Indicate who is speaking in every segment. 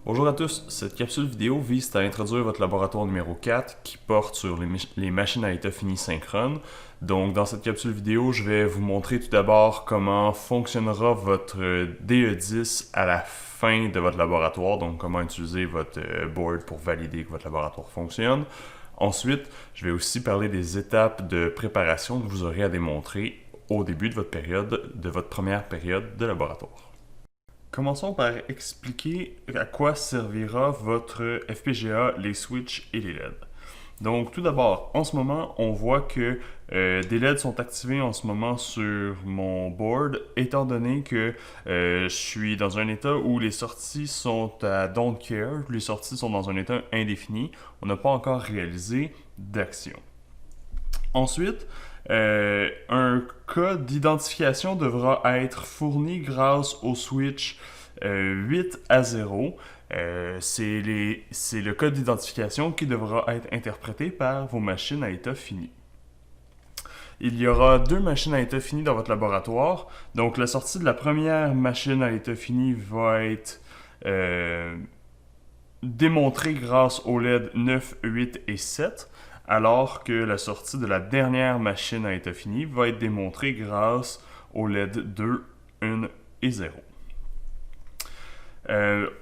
Speaker 1: Bonjour à tous, cette capsule vidéo vise à introduire votre laboratoire numéro 4 qui porte sur les machines à état fini synchrones. Donc dans cette capsule vidéo, je vais vous montrer tout d'abord comment fonctionnera votre DE10 à la fin de votre laboratoire, donc comment utiliser votre board pour valider que votre laboratoire fonctionne. Ensuite, je vais aussi parler des étapes de préparation que vous aurez à démontrer au début de votre première période de laboratoire. Commençons par expliquer à quoi servira votre FPGA, les switches et les LED. Donc tout d'abord, en ce moment, on voit que des LED sont activés en ce moment sur mon board, étant donné que je suis dans un état où les sorties sont à don't care, les sorties sont dans un état indéfini, on n'a pas encore réalisé d'action. Ensuite, un code d'identification devra être fourni grâce au switch 8 à 0. C'est le code d'identification qui devra être interprété par vos machines à état fini. Il y aura deux machines à état fini dans votre laboratoire. Donc la sortie de la première machine à état fini va être démontrée grâce aux LED 9, 8 et 7, alors que la sortie de la dernière machine à état fini va être démontrée grâce aux LED 2, 1 et 0.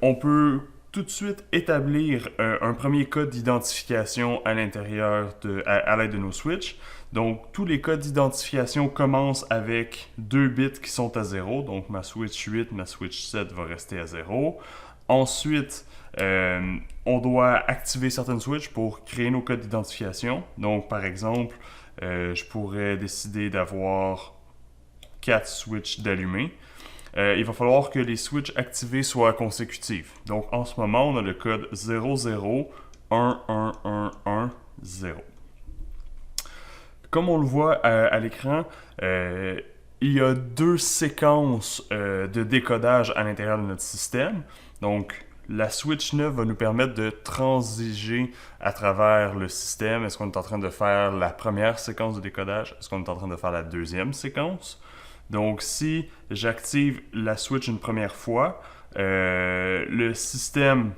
Speaker 1: On peut tout de suite établir un premier code d'identification à l'intérieur à l'aide de nos switches. Donc, tous les codes d'identification commencent avec 2 bits qui sont à 0. Donc, ma switch 8, ma switch 7 va rester à 0. Ensuite, on doit activer certaines switches pour créer nos codes d'identification. Donc, par exemple, je pourrais décider d'avoir 4 switches d'allumés. Il va falloir que les switches activés soient consécutifs. Donc, en ce moment, on a le code 00111110. Comme on le voit à l'écran, il y a deux séquences de décodage à l'intérieur de notre système. Donc, la switch 9 va nous permettre de transiger à travers le système. Est-ce qu'on est en train de faire la première séquence de décodage? Est-ce qu'on est en train de faire la deuxième séquence? Donc, si j'active la switch une première fois, le système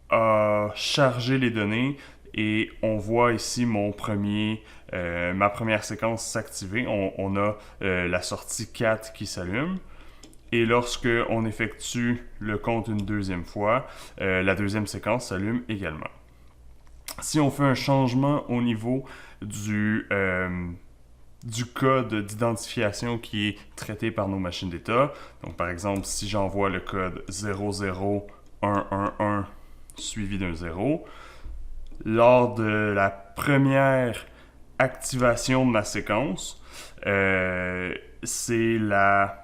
Speaker 1: a chargé les données et on voit ici ma première séquence s'activer. On a la sortie 4 qui s'allume. Et lorsque on effectue le compte une deuxième fois, la deuxième séquence s'allume également. Si on fait un changement au niveau du code d'identification qui est traité par nos machines d'état. Donc, par exemple, si j'envoie le code 00111 suivi d'un 0, lors de la première activation de ma séquence, c'est la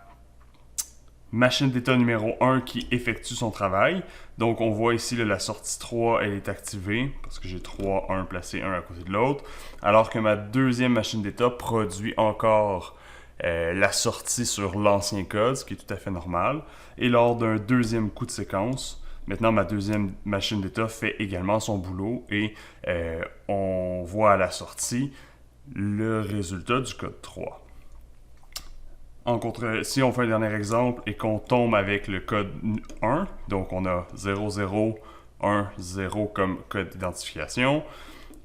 Speaker 1: machine d'état numéro 1 qui effectue son travail. Donc, on voit ici la sortie 3, elle est activée parce que j'ai 3 1 placés un à côté de l'autre. Alors que ma deuxième machine d'état produit encore la sortie sur l'ancien code, ce qui est tout à fait normal. Et lors d'un deuxième coup de séquence, maintenant ma deuxième machine d'état fait également son boulot et on voit à la sortie le résultat du code 3. Si on fait un dernier exemple et qu'on tombe avec le code 1, donc on a 0010 comme code d'identification,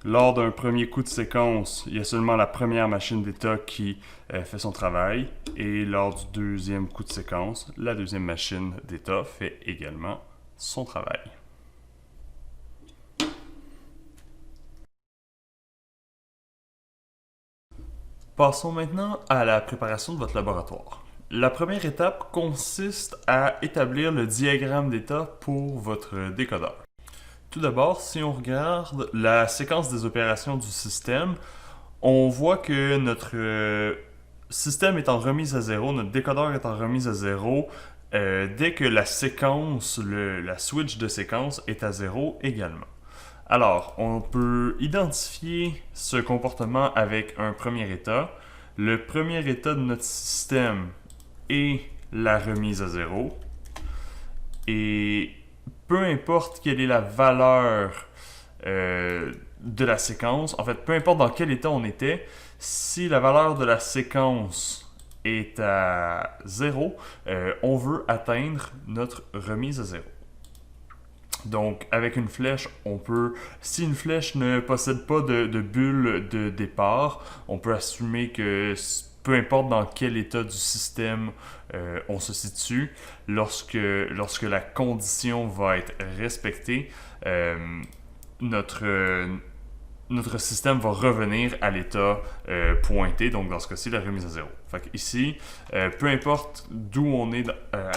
Speaker 1: lors d'un premier coup de séquence, il y a seulement la première machine d'état qui fait son travail, et lors du deuxième coup de séquence, la deuxième machine d'état fait également son travail. Passons maintenant à la préparation de votre laboratoire. La première étape consiste à établir le diagramme d'état pour votre décodeur. Tout d'abord, si on regarde la séquence des opérations du système, on voit que notre système est en remise à zéro, notre décodeur est en remise à zéro dès que la switch de séquence est à zéro également. Alors, on peut identifier ce comportement avec un premier état. Le premier état de notre système est la remise à zéro. Et peu importe quelle est la valeur de la séquence, en fait, peu importe dans quel état on était, si la valeur de la séquence est à 0, on veut atteindre notre remise à 0. Donc, avec une flèche, on peut, si une flèche ne possède pas de bulle de départ, on peut assumer que peu importe dans quel état du système on se situe, lorsque la condition va être respectée, notre, notre système va revenir à l'état pointé, donc dans ce cas-ci, la remise à zéro. Fait que ici, peu importe d'où on est,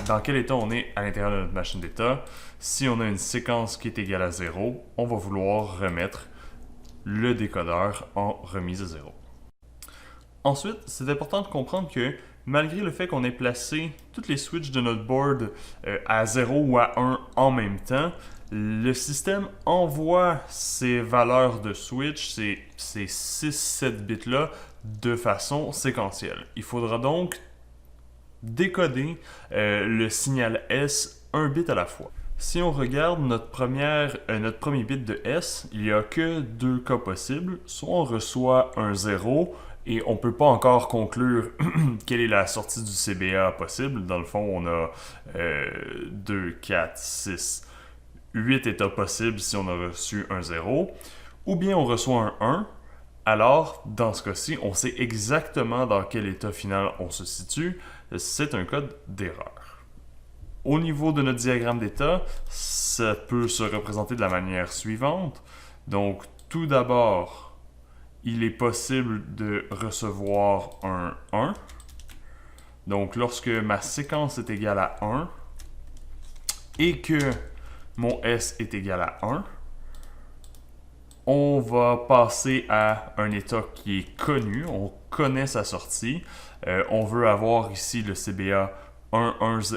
Speaker 1: dans quel état on est à l'intérieur de notre machine d'état, si on a une séquence qui est égale à zéro, on va vouloir remettre le décodeur en remise à zéro. Ensuite, c'est important de comprendre que malgré le fait qu'on ait placé toutes les switches de notre board à 0 ou à 1 en même temps, le système envoie ces valeurs de switch, ces 6-7 bits-là, de façon séquentielle. Il faudra donc décoder le signal S un bit à la fois. Si on regarde notre premier bit de S, il n'y a que deux cas possibles. Soit on reçoit un 0 et on ne peut pas encore conclure quelle est la sortie du CBA possible. Dans le fond, on a 2, 4, 6, 8 états possibles si on a reçu un 0. Ou bien on reçoit un 1. Alors, dans ce cas-ci, on sait exactement dans quel état final on se situe. C'est un code d'erreur. Au niveau de notre diagramme d'état, ça peut se représenter de la manière suivante. Donc, tout d'abord, il est possible de recevoir un 1. Donc, lorsque ma séquence est égale à 1 et que mon S est égal à 1, on va passer à un état qui est connu, on connaît sa sortie. On veut avoir ici le CBA 110,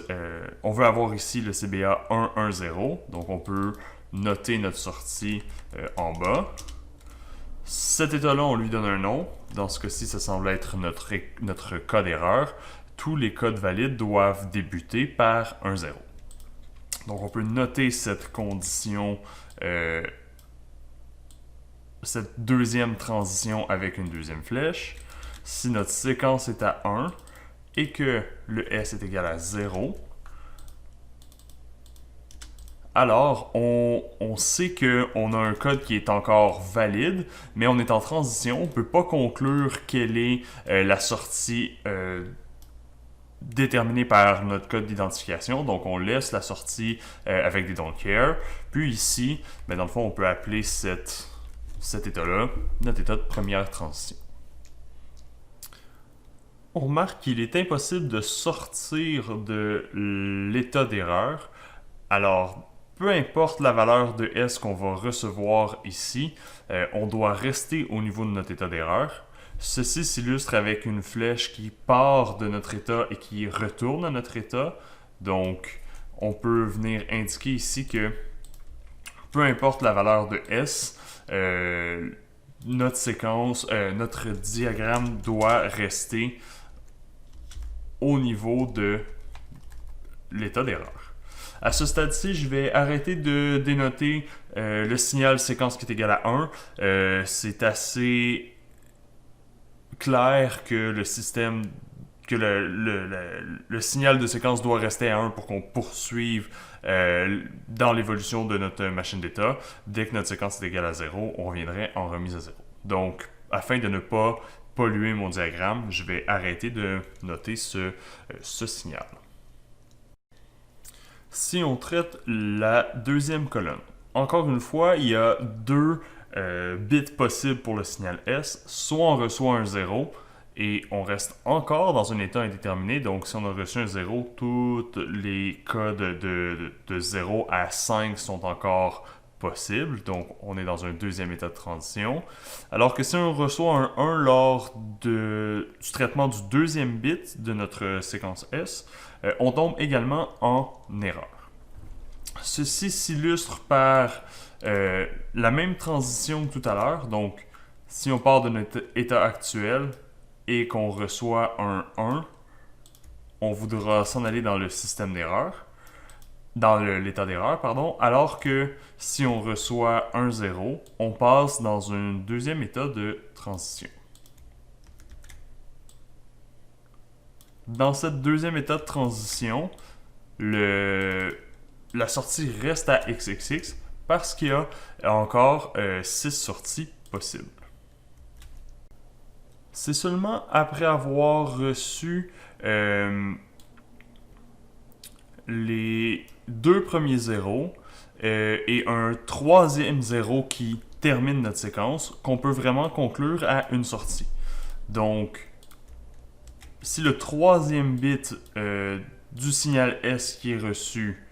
Speaker 1: donc on peut noter notre sortie en bas. Cet état-là, on lui donne un nom. Dans ce cas-ci, ça semble être notre cas d'erreur. Tous les codes valides doivent débuter par un 0. Donc on peut noter cette condition, cette deuxième transition avec une deuxième flèche. Si notre séquence est à 1 et que le S est égal à 0, alors on sait qu'on a un code qui est encore valide, mais on est en transition. On ne peut pas conclure quelle est la sortie déterminée par notre code d'identification. Donc on laisse la sortie avec des don't care. Puis ici, dans le fond, on peut appeler cet état-là notre état de première transition. On remarque qu'il est impossible de sortir de l'état d'erreur. Alors, peu importe la valeur de S qu'on va recevoir ici, on doit rester au niveau de notre état d'erreur. Ceci s'illustre avec une flèche qui part de notre état et qui retourne à notre état. Donc, on peut venir indiquer ici que peu importe la valeur de S, notre diagramme doit rester au niveau de l'état d'erreur. À ce stade-ci, je vais arrêter de dénoter le signal séquence qui est égal à 1. C'est assez clair que le système, que le signal de séquence doit rester à 1 pour qu'on poursuive dans l'évolution de notre machine d'état. Dès que notre séquence est égale à 0, on reviendrait en remise à 0. Donc, afin de ne pas polluer mon diagramme, je vais arrêter de noter ce signal. Si on traite la deuxième colonne, encore une fois, il y a deux bits possibles pour le signal S. Soit on reçoit un 0 et on reste encore dans un état indéterminé. Donc, si on a reçu un 0, tous les codes de 0 à 5 sont encore possibles. Donc, on est dans un deuxième état de transition. Alors que si on reçoit un 1 lors du traitement du deuxième bit de notre séquence S, on tombe également en erreur. Ceci s'illustre par la même transition que tout à l'heure. Donc, si on part de notre état actuel et qu'on reçoit un 1, on voudra s'en aller dans le système d'erreur, dans l'état d'erreur, pardon, alors que si on reçoit un 0, on passe dans un deuxième état de transition. Dans cette deuxième état de transition, la sortie reste à XXX parce qu'il y a encore 6 sorties possibles. C'est seulement après avoir reçu les 2 premiers zéros et un 3e zéro qui termine notre séquence qu'on peut vraiment conclure à une sortie. Donc, si le 3e bit du signal S qui est reçu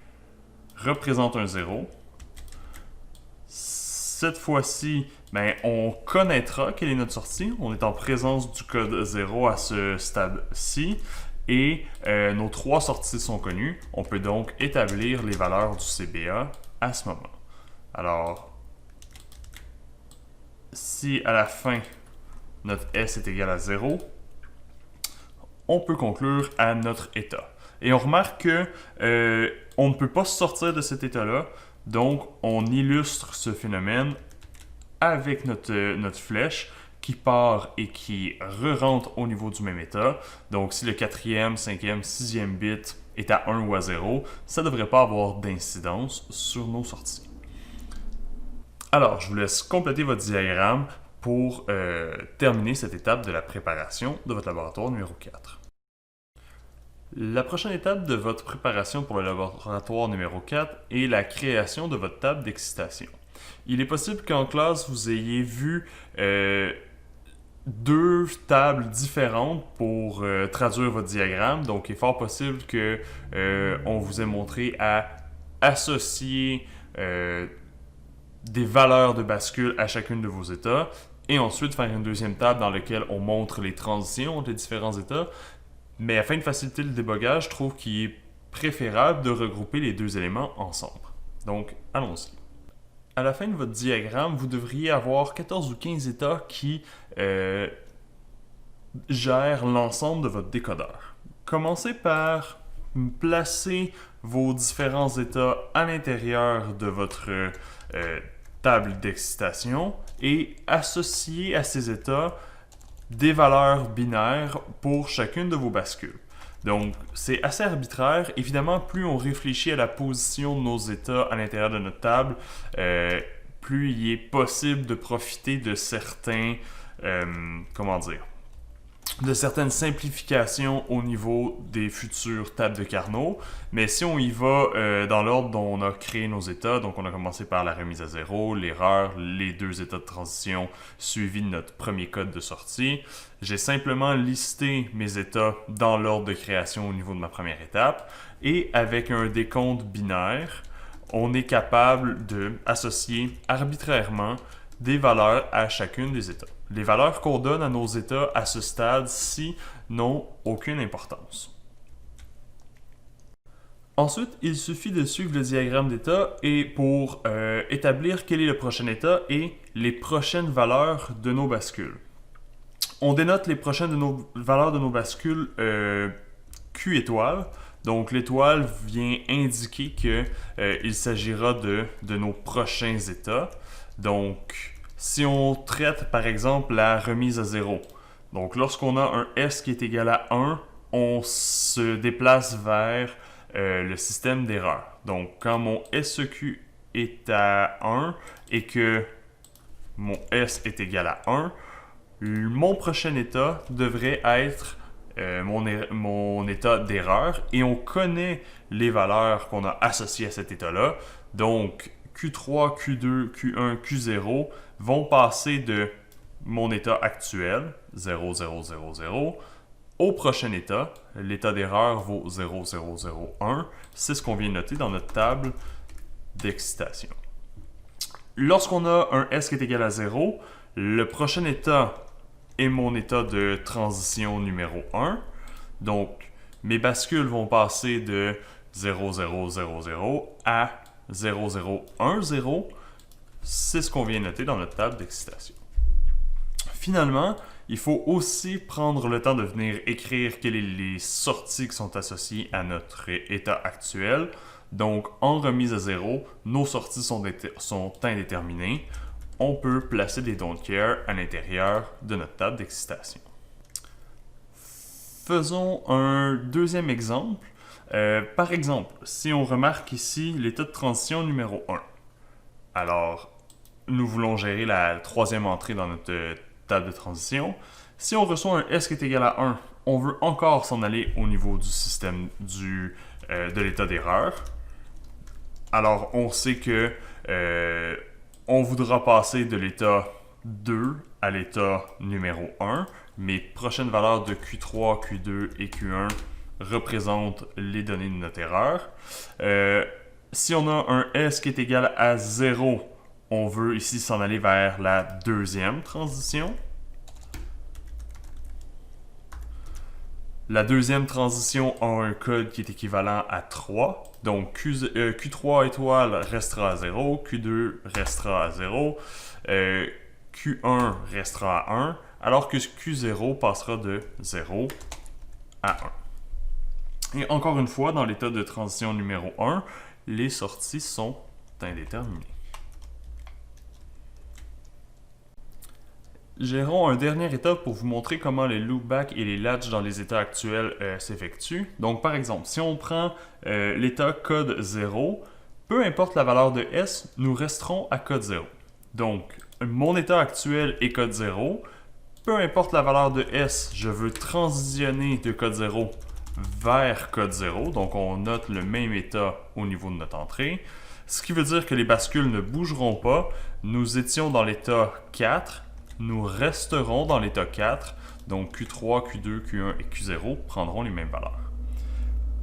Speaker 1: représente un 0, cette fois-ci, ben, on connaîtra quelle est notre sortie. On est en présence du code 0 à ce stade-ci et nos 3 sorties sont connues. On peut donc établir les valeurs du CBA à ce moment. Alors, si à la fin, notre S est égal à 0, on peut conclure à notre état. Et on remarque que on ne peut pas sortir de cet état-là, donc on illustre ce phénomène avec notre flèche qui part et qui re-rentre au niveau du même état. Donc si le 4e, 5e, 6e bit est à 1 ou à 0, ça ne devrait pas avoir d'incidence sur nos sorties. Alors, je vous laisse compléter votre diagramme pour terminer cette étape de la préparation de votre laboratoire numéro 4. La prochaine étape de votre préparation pour le laboratoire numéro 4 est la création de votre table d'excitation. Il est possible qu'en classe, vous ayez vu 2 tables différentes pour traduire votre diagramme. Donc, il est fort possible que on vous ait montré à associer des valeurs de bascule à chacune de vos états et ensuite faire une deuxième table dans laquelle on montre les transitions des différents états. Mais afin de faciliter le débogage, je trouve qu'il est préférable de regrouper les 2 éléments ensemble. Donc, allons-y. À la fin de votre diagramme, vous devriez avoir 14 ou 15 états qui gèrent l'ensemble de votre décodeur. Commencez par placer vos différents états à l'intérieur de votre table d'excitation et associer à ces états des valeurs binaires pour chacune de vos bascules. Donc, c'est assez arbitraire. Évidemment, plus on réfléchit à la position de nos états à l'intérieur de notre table, plus il est possible de profiter de certains, de certaines simplifications au niveau des futures tables de Carnot. Mais si on y va dans l'ordre dont on a créé nos états, donc on a commencé par la remise à 0, l'erreur, les 2 états de transition suivis de notre premier code de sortie. J'ai simplement listé mes états dans l'ordre de création au niveau de ma première étape. Et avec un décompte binaire, on est capable d'associer arbitrairement des valeurs à chacune des états. Les valeurs qu'on donne à nos états à ce stade-ci n'ont aucune importance. Ensuite, il suffit de suivre le diagramme d'état et pour établir quel est le prochain état et les prochaines valeurs de nos bascules. On dénote les prochaines valeurs de nos bascules Q étoile. Donc l'étoile vient indiquer qu'il s'agira de nos prochains états. Donc, si on traite par exemple la remise à 0, donc lorsqu'on a un S qui est égal à 1, on se déplace vers le système d'erreur. Donc, quand mon SEQ est à 1 et que mon S est égal à 1, mon prochain état devrait être mon état d'erreur et on connaît les valeurs qu'on a associées à cet état-là. Donc, Q3, Q2, Q1, Q0 vont passer de mon état actuel, 0, 0, 0, 0, au prochain état. L'état d'erreur vaut 0, 0, 0, 1. C'est ce qu'on vient de noter dans notre table d'excitation. Lorsqu'on a un S qui est égal à 0, le prochain état est mon état de transition numéro 1. Donc, mes bascules vont passer de 0, 0, 0, 0 à 0, 0, 1, 0. C'est ce qu'on vient de noter dans notre table d'excitation. Finalement, il faut aussi prendre le temps de venir écrire quelles sont les sorties qui sont associées à notre état actuel. Donc, en remise à 0, nos sorties sont indéterminées. On peut placer des don't care à l'intérieur de notre table d'excitation. Faisons un deuxième exemple. Par exemple, si on remarque ici l'état de transition numéro 1, alors nous voulons gérer la troisième entrée dans notre table de transition. Si on reçoit un S qui est égal à 1, on veut encore s'en aller au niveau du système de l'état d'erreur. Alors, on sait que on voudra passer de l'état 2 à l'état numéro 1. Mes prochaines valeurs de Q3, Q2 et Q1 représentent les données de notre erreur. Si on a un S qui est égal à 0, on veut ici s'en aller vers la deuxième transition. La deuxième transition a un code qui est équivalent à 3. Donc Q3 étoile restera à 0, Q2 restera à 0, Q1 restera à 1, alors que Q0 passera de 0 à 1. Et encore une fois, dans l'état de transition numéro 1, les sorties sont indéterminées. Gérons un dernier état pour vous montrer comment les loopbacks et les latches dans les états actuels s'effectuent. Donc par exemple, si on prend l'état code 0, peu importe la valeur de S, nous resterons à code 0. Donc mon état actuel est code 0, peu importe la valeur de S, je veux transitionner de code 0 vers code 0, donc on note le même état au niveau de notre entrée. Ce qui veut dire que les bascules ne bougeront pas, nous étions dans l'état 4, nous resterons dans l'état 4, donc Q3, Q2, Q1 et Q0 prendront les mêmes valeurs.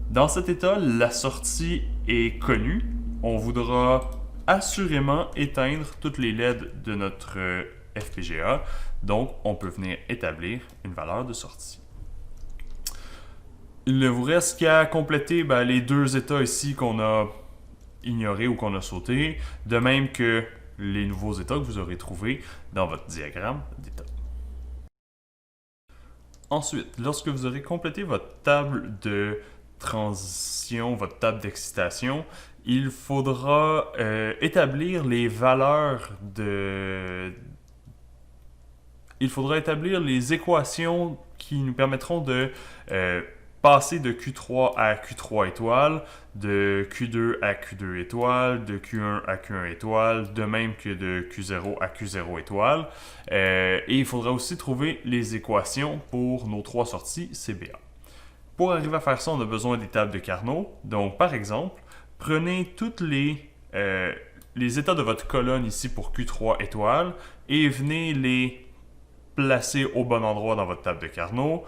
Speaker 1: Dans cet état, la sortie est connue. On voudra assurément éteindre toutes les LED de notre FPGA, donc on peut venir établir une valeur de sortie. Il ne vous reste qu'à compléter les deux états ici qu'on a ignorés ou qu'on a sautés, de même que les nouveaux états que vous aurez trouvés dans votre diagramme d'état. Ensuite, lorsque vous aurez complété votre table de transition, votre table d'excitation, il faudra établir les valeurs Il faudra établir les équations qui nous permettront de passer de Q3 à Q3 étoile, de Q2 à Q2 étoile, de Q1 à Q1 étoile, de même que de Q0 à Q0 étoile. Et il faudra aussi trouver les équations pour nos trois sorties CBA. Pour arriver à faire ça, on a besoin des tables de Carnot. Donc, par exemple, prenez toutes les états de votre colonne ici pour Q3 étoile et venez les placer au bon endroit dans votre table de Carnot.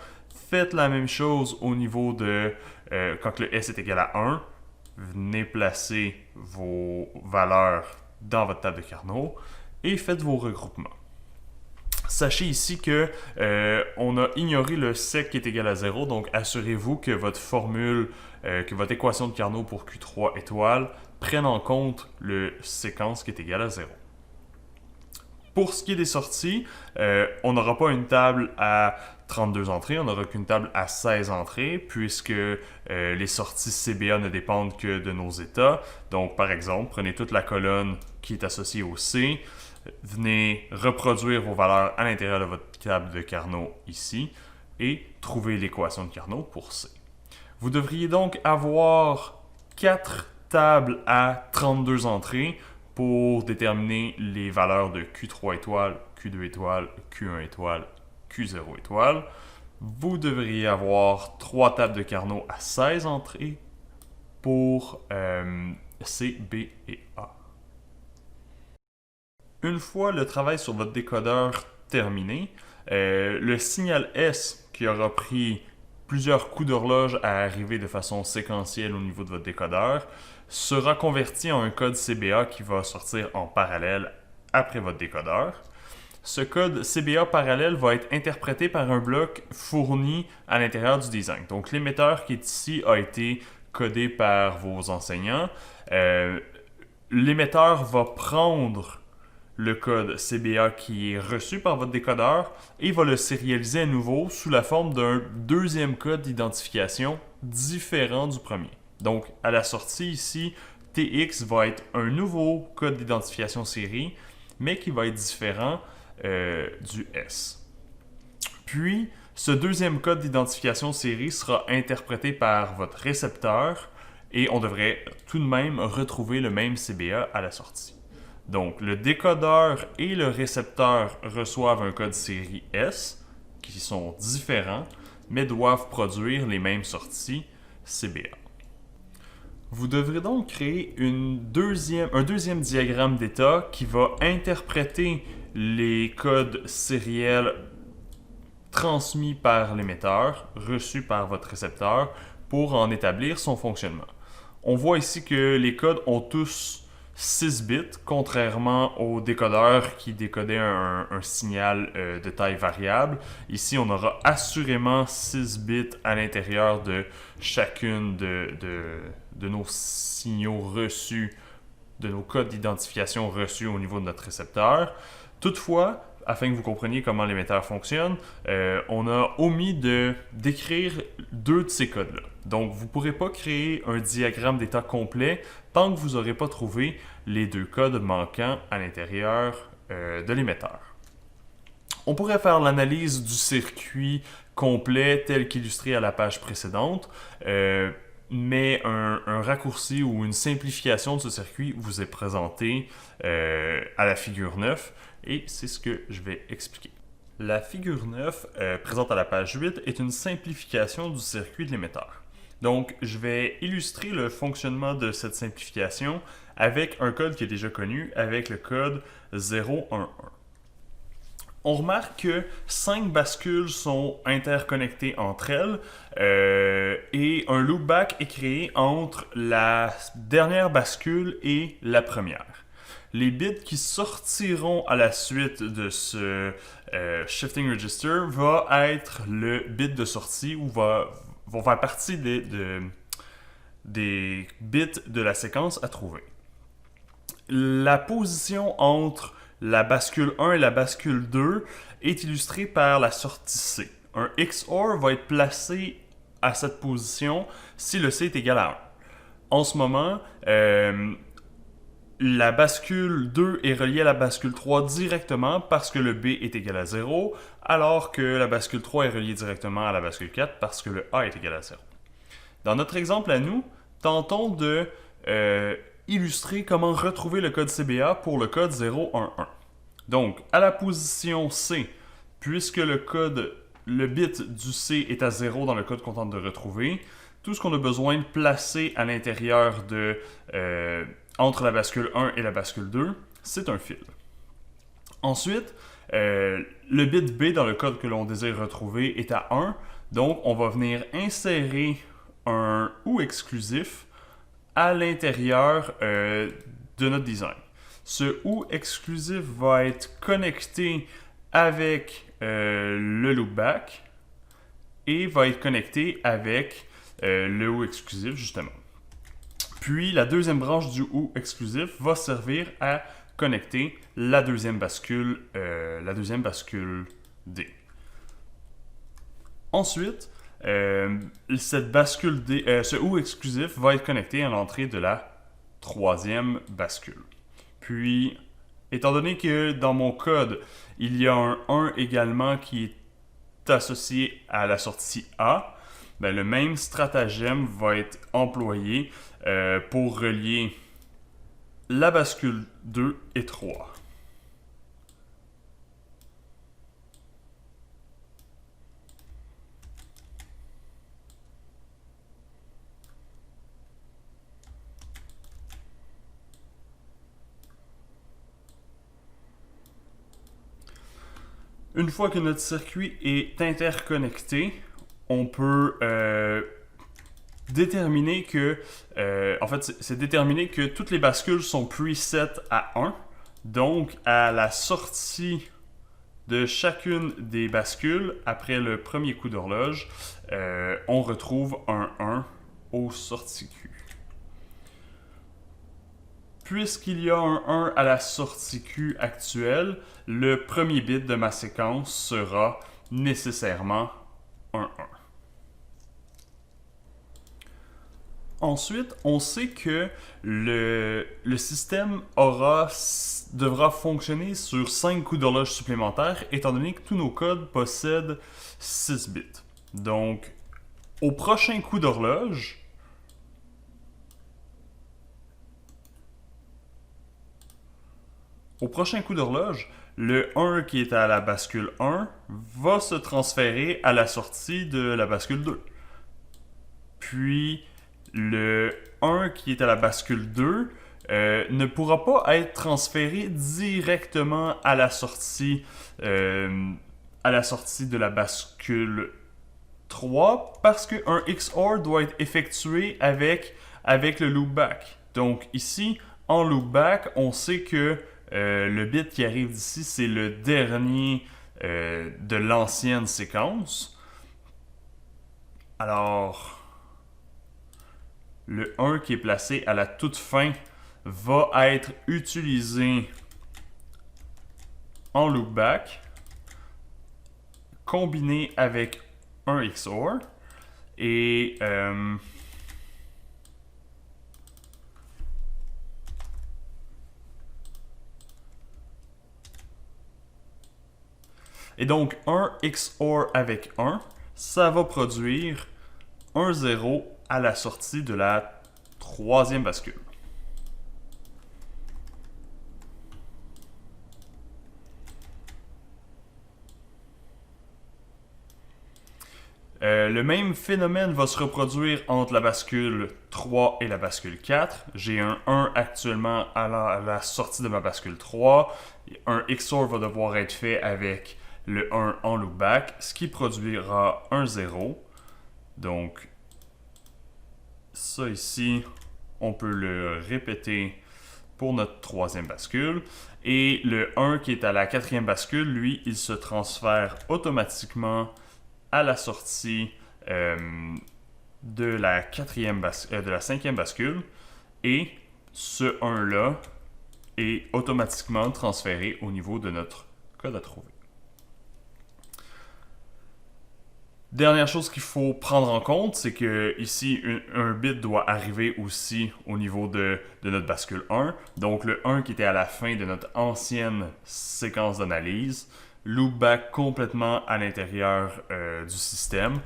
Speaker 1: Faites la même chose au niveau de quand le S est égal à 1. Venez placer vos valeurs dans votre table de Carnot et faites vos regroupements. Sachez ici que on a ignoré le sec qui est égal à 0, donc assurez-vous que votre formule, que votre équation de Carnot pour Q3 étoile prenne en compte le séquence qui est égal à 0. Pour ce qui est des sorties, on n'aura pas une table à 32 entrées, on n'aura qu'une table à 16 entrées, puisque les sorties CBA ne dépendent que de nos états. Donc, par exemple, prenez toute la colonne qui est associée au C, venez reproduire vos valeurs à l'intérieur de votre table de Carnot ici, et trouvez l'équation de Carnot pour C. Vous devriez donc avoir 4 tables à 32 entrées pour déterminer les valeurs de Q3 étoile, Q2 étoile, Q1 étoile, Q0 étoile. Vous devriez avoir 3 tables de Carnot à 16 entrées pour C, B et A. Une fois le travail sur votre décodeur terminé, le signal S qui aura pris plusieurs coups d'horloge à arriver de façon séquentielle au niveau de votre décodeur sera converti en un code CBA qui va sortir en parallèle après votre décodeur. Ce code CBA parallèle va être interprété par un bloc fourni à l'intérieur du design. Donc l'émetteur qui est ici a été codé par vos enseignants. L'émetteur va prendre le code CBA qui est reçu par votre décodeur et va le sérialiser à nouveau sous la forme d'un deuxième code d'identification différent du premier. Donc, à la sortie ici, TX va être un nouveau code d'identification série, mais qui va être différent du S. Puis, Ce deuxième code d'identification série sera interprété par votre récepteur et on devrait tout de même retrouver le même CBA à la sortie. Donc, le décodeur et le récepteur reçoivent un code série S, qui sont différents, mais doivent produire les mêmes sorties CBA. Vous devrez donc créer un deuxième diagramme d'état qui va interpréter les codes sériels transmis par l'émetteur, reçus par votre récepteur, pour en établir son fonctionnement. On voit ici que les codes ont tous 6 bits, contrairement au décodeur qui décodait un signal de taille variable. Ici, on aura assurément 6 bits à l'intérieur de chacune de nos signaux reçus, de nos codes d'identification reçus au niveau de notre récepteur. Toutefois, afin que vous compreniez comment l'émetteur fonctionne, on a omis d'écrire 2 de ces codes-là. Donc, vous ne pourrez pas créer un diagramme d'état complet tant que vous n'aurez pas trouvé les 2 codes manquants à l'intérieur de l'émetteur. On pourrait faire l'analyse du circuit complet tel qu'illustré à la page précédente, mais un raccourci ou une simplification de ce circuit vous est présenté à la figure 9 et c'est ce que je vais expliquer. La figure 9, présente à la page 8, est une simplification du circuit de l'émetteur. Donc, je vais illustrer le fonctionnement de cette simplification avec un code qui est déjà connu, avec le code 011. On remarque que 5 bascules sont interconnectées entre elles et un loopback est créé entre la dernière bascule et la première. Les bits qui sortiront à la suite de ce shifting register va être le bit de sortie ou vont faire partie des bits de la séquence à trouver. La position entre la bascule 1 et la bascule 2 est illustrée par la sortie C. Un XOR va être placé à cette position si le C est égal à 1. En ce moment, la bascule 2 est reliée à la bascule 3 directement parce que le B est égal à 0, alors que la bascule 3 est reliée directement à la bascule 4 parce que le A est égal à 0. Dans notre exemple à nous, tentons de illustrer comment retrouver le code CBA pour le code 011. Donc, à la position C, puisque le bit du C est à 0 dans le code qu'on tente de retrouver, tout ce qu'on a besoin de placer à l'intérieur entre la bascule 1 et la bascule 2, c'est un fil. Ensuite, le bit B dans le code que l'on désire retrouver est à 1, donc on va venir insérer un OU exclusif à l'intérieur de notre design. Ce OU exclusif va être connecté avec le loopback et va être connecté avec le OU exclusif justement. Puis la deuxième branche du OU exclusif va servir à connecter la deuxième bascule D. Ensuite, ce OU exclusif va être connecté à l'entrée de la troisième bascule. Puis, étant donné que dans mon code, il y a un 1 également qui est associé à la sortie A, le même stratagème va être employé pour relier la bascule 2 et 3. Une fois que notre circuit est interconnecté, on peut déterminer que, c'est déterminer que toutes les bascules sont preset à 1. Donc, à la sortie de chacune des bascules, après le premier coup d'horloge, on retrouve un 1 au sortie Q. Puisqu'il y a un 1 à la sortie Q actuelle, le premier bit de ma séquence sera nécessairement un 1. Ensuite, on sait que le système devra fonctionner sur 5 coups d'horloge supplémentaires, étant donné que tous nos codes possèdent 6 bits. Donc, au prochain coup d'horloge, le 1 qui est à la bascule 1 va se transférer à la sortie de la bascule 2. Puis, le 1 qui est à la bascule 2 ne pourra pas être transféré directement à la sortie de la bascule 3 parce qu'un XOR doit être effectué avec le loopback. Donc ici, en loopback, on sait que le bit qui arrive d'ici, c'est le dernier de l'ancienne séquence. Alors, le 1 qui est placé à la toute fin va être utilisé en loopback, combiné avec un XOR. Et donc, un XOR avec 1, ça va produire un 0 à la sortie de la troisième bascule. Le même phénomène va se reproduire entre la bascule 3 et la bascule 4. J'ai un 1 actuellement à la sortie de ma bascule 3. Un XOR va devoir être fait avec le 1 en loopback, ce qui produira un 0. Donc, ça ici, on peut le répéter pour notre troisième bascule. Et le 1 qui est à la quatrième bascule, lui, il se transfère automatiquement à la sortie de la cinquième bascule. Et ce 1-là est automatiquement transféré au niveau de notre code à trouver. Dernière chose qu'il faut prendre en compte, c'est que ici, un bit doit arriver aussi au niveau de notre bascule 1. Donc le 1 qui était à la fin de notre ancienne séquence d'analyse, loopback complètement à l'intérieur du système.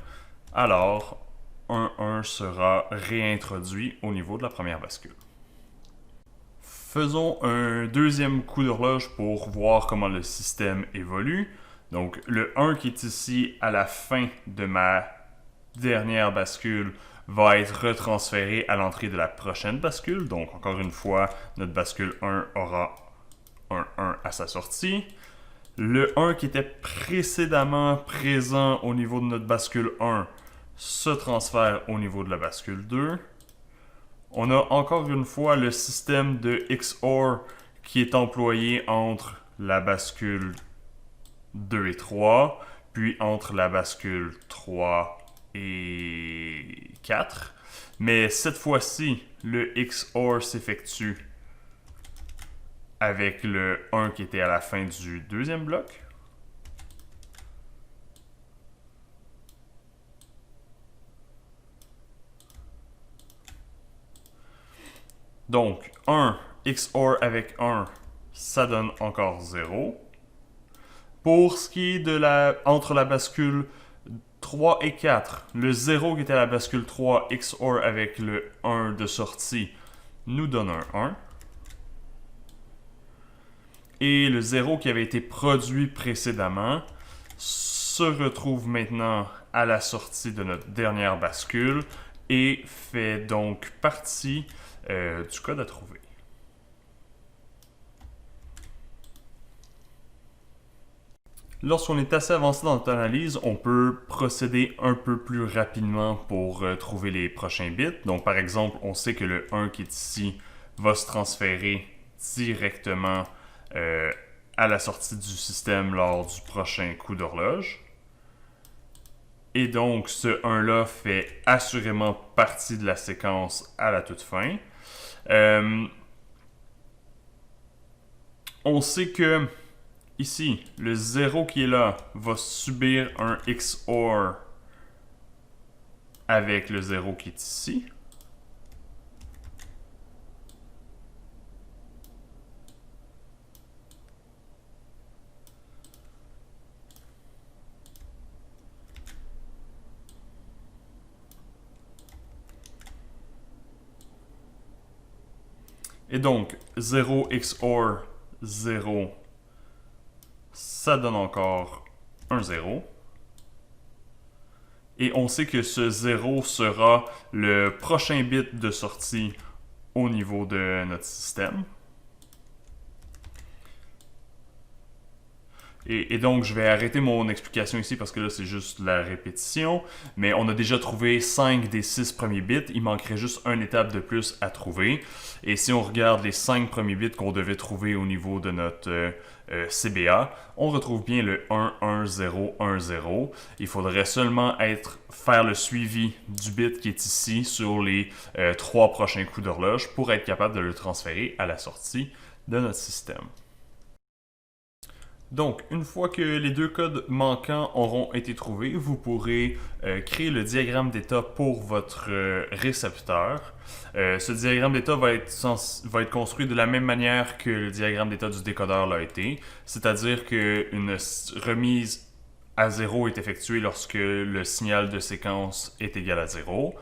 Speaker 1: Alors, un 1 sera réintroduit au niveau de la première bascule. Faisons un deuxième coup d'horloge pour voir comment le système évolue. Donc, le 1 qui est ici à la fin de ma dernière bascule va être retransféré à l'entrée de la prochaine bascule. Donc, encore une fois, notre bascule 1 aura un 1 à sa sortie. Le 1 qui était précédemment présent au niveau de notre bascule 1 se transfère au niveau de la bascule 2. On a encore une fois le système de XOR qui est employé entre la bascule 2 et 3, puis entre la bascule 3 et 4. Mais cette fois-ci, le XOR s'effectue avec le 1 qui était à la fin du deuxième bloc. Donc, 1 XOR avec 1, ça donne encore 0. Pour ce qui est entre la bascule 3 et 4, le 0 qui était à la bascule 3 XOR avec le 1 de sortie nous donne un 1. Et le 0 qui avait été produit précédemment se retrouve maintenant à la sortie de notre dernière bascule et fait donc partie du code à trouver. Lorsqu'on est assez avancé dans notre analyse, on peut procéder un peu plus rapidement pour trouver les prochains bits. Donc par exemple, on sait que le 1 qui est ici va se transférer directement à la sortie du système lors du prochain coup d'horloge. Et donc ce 1-là fait assurément partie de la séquence à la toute fin. On sait que ici, le 0 qui est là va subir un XOR avec le 0 qui est ici. Et donc, 0 XOR 0, ça donne encore un 0. Et on sait que ce 0 sera le prochain bit de sortie au niveau de notre système. Et donc, je vais arrêter mon explication ici parce que là, c'est juste la répétition. Mais on a déjà trouvé 5 des 6 premiers bits. Il manquerait juste une étape de plus à trouver. Et si on regarde les 5 premiers bits qu'on devait trouver au niveau de notre CBA, on retrouve bien le 1, 1, 0, 1, 0. Il faudrait seulement faire le suivi du bit qui est ici sur les 3 prochains coups d'horloge pour être capable de le transférer à la sortie de notre système. Donc, une fois que les deux codes manquants auront été trouvés, vous pourrez créer le diagramme d'état pour votre récepteur. Ce diagramme d'état va être construit de la même manière que le diagramme d'état du décodeur l'a été, c'est-à-dire qu'une remise à 0 est effectuée lorsque le signal de séquence est égal à 0.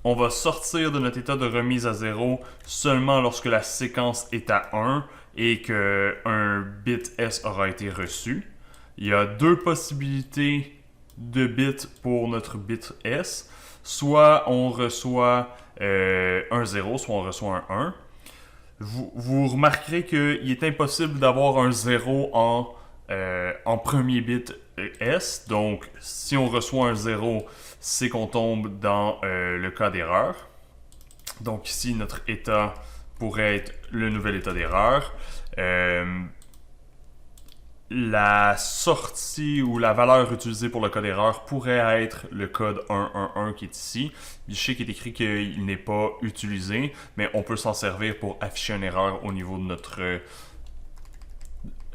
Speaker 1: On va sortir de notre état de remise à 0 seulement lorsque la séquence est à 1 et qu'un bit S aura été reçu. Il y a deux possibilités de bits pour notre bit S. Soit on reçoit un 0, soit on reçoit un 1. Vous remarquerez qu'il est impossible d'avoir un 0 en premier bit S. Donc, si on reçoit un 0, c'est qu'on tombe dans le cas d'erreur. Donc ici, notre état pourrait être le nouvel état d'erreur. La sortie ou la valeur utilisée pour le code erreur pourrait être le code 111 qui est ici. Je sais qu'il est écrit qu'il n'est pas utilisé, mais on peut s'en servir pour afficher une erreur au niveau de notre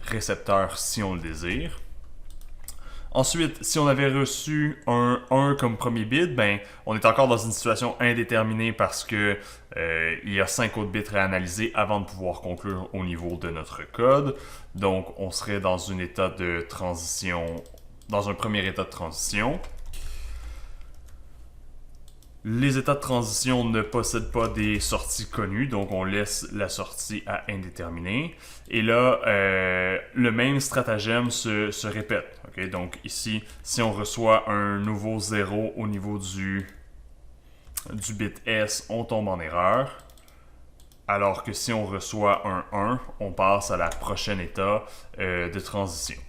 Speaker 1: récepteur si on le désire. Ensuite, si on avait reçu un 1 comme premier bit, ben, on est encore dans une situation indéterminée parce que il y a 5 autres bits à analyser avant de pouvoir conclure au niveau de notre code. Donc, on serait dans un état de transition, dans un premier état de transition. Les états de transition ne possèdent pas des sorties connues, donc on laisse la sortie à indéterminé. Et là, le même stratagème se répète. Okay? Donc ici, si on reçoit un nouveau 0 au niveau du bit S, on tombe en erreur. Alors que si on reçoit un 1, on passe à la prochaine état de transition.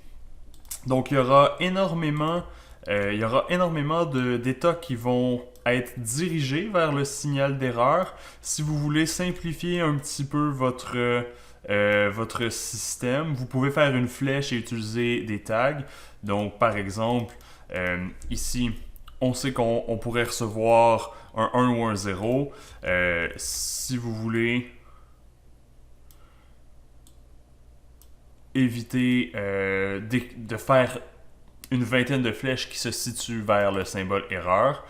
Speaker 1: Donc il y aura énormément d'états qui vont être dirigés vers le signal d'erreur. Si vous voulez simplifier un petit peu votre système, vous pouvez faire une flèche et utiliser des tags. Donc par exemple, ici, on sait qu'on pourrait recevoir un 1 ou un 0. Si vous voulez éviter de faire une vingtaine de flèches qui se situent vers le symbole erreur,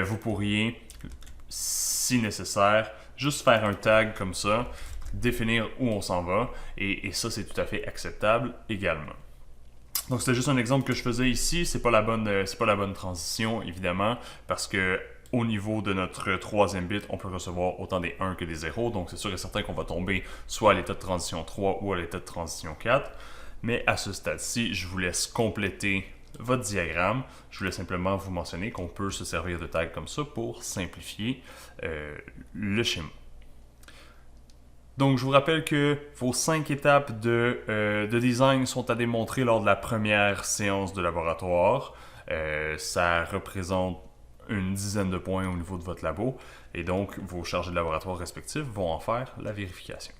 Speaker 1: vous pourriez, si nécessaire, juste faire un tag comme ça, définir où on s'en va, et ça c'est tout à fait acceptable également. Donc c'était juste un exemple que je faisais ici, c'est pas la bonne transition évidemment, parce que au niveau de notre troisième bit, on peut recevoir autant des 1 que des 0, donc c'est sûr et certain qu'on va tomber soit à l'état de transition 3 ou à l'état de transition 4. Mais à ce stade-ci, je vous laisse compléter votre diagramme. Je voulais simplement vous mentionner qu'on peut se servir de tags comme ça pour simplifier le schéma. Donc, je vous rappelle que vos 5 étapes de design sont à démontrer lors de la première séance de laboratoire. Ça représente une dizaine de points au niveau de votre labo. Et donc, vos chargés de laboratoire respectifs vont en faire la vérification.